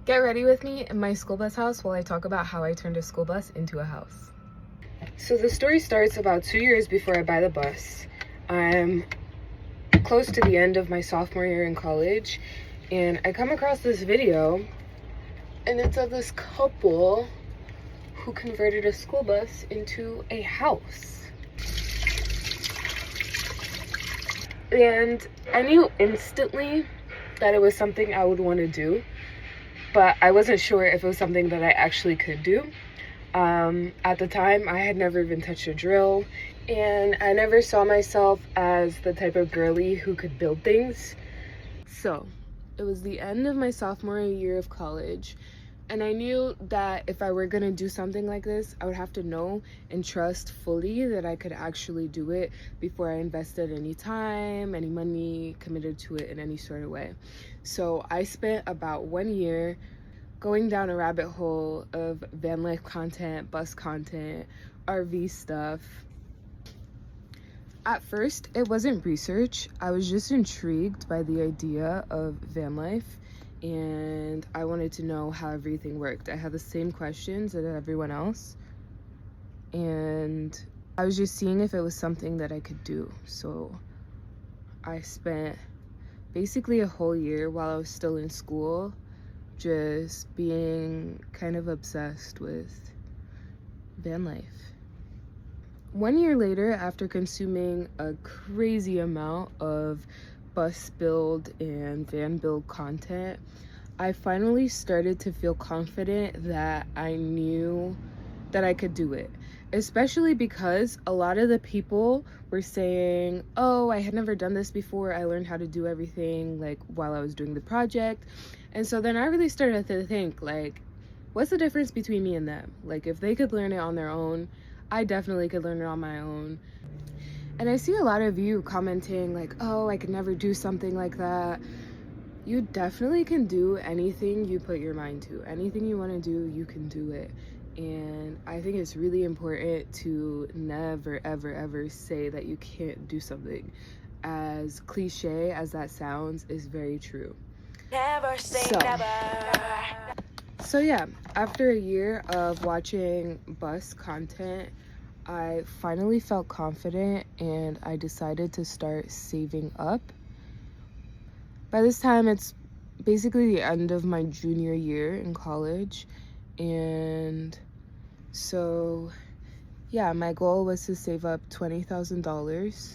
Get ready with me in my school bus house while I talk about how I turned a school bus into a house. So the story starts about 2 years before I buy the bus. I'm close to the end of my sophomore year in college, and I come across this video, and it's of this couple who converted a school bus into a house. And I knew instantly that it was something I would want to do, but I wasn't sure if it was something that I actually could do. At the time, I had never even touched a drill, and I never saw myself as the type of girly who could build things. So it was the end of my sophomore year of college, and I knew that if I were gonna do something like this, I would have to know and trust fully that I could actually do it before I invested any time, any money, committed to it in any sort of way. So I spent about 1 year going down a rabbit hole of van life content, bus content, RV stuff. At first, it wasn't research. I was just intrigued by the idea of van life, and I wanted to know how everything worked. I had the same questions as everyone else, and I was just seeing if it was something that I could do. So I spent basically a whole year while I was still in school just being kind of obsessed with van life. 1 year later, after consuming a crazy amount of bus build and van build content, I finally started to feel confident that I knew that I could do it, especially because a lot of the people were saying, oh, I had never done this before. I learned how to do everything like while I was doing the project. And so then I really started to think, like, what's the difference between me and them? Like, if they could learn it on their own, I definitely could learn it on my own. And I see a lot of you commenting like, oh, I could never do something like that. You definitely can do anything you put your mind to. Anything you want to do, you can do it. And I think it's really important to never, ever, ever say that you can't do something. As cliche as that sounds, is very true. Never say never. So yeah, after a year of watching bus content, I finally felt confident and I decided to start saving up. By this time, it's basically the end of my junior year in college, and so yeah, my goal was to save up $20,000.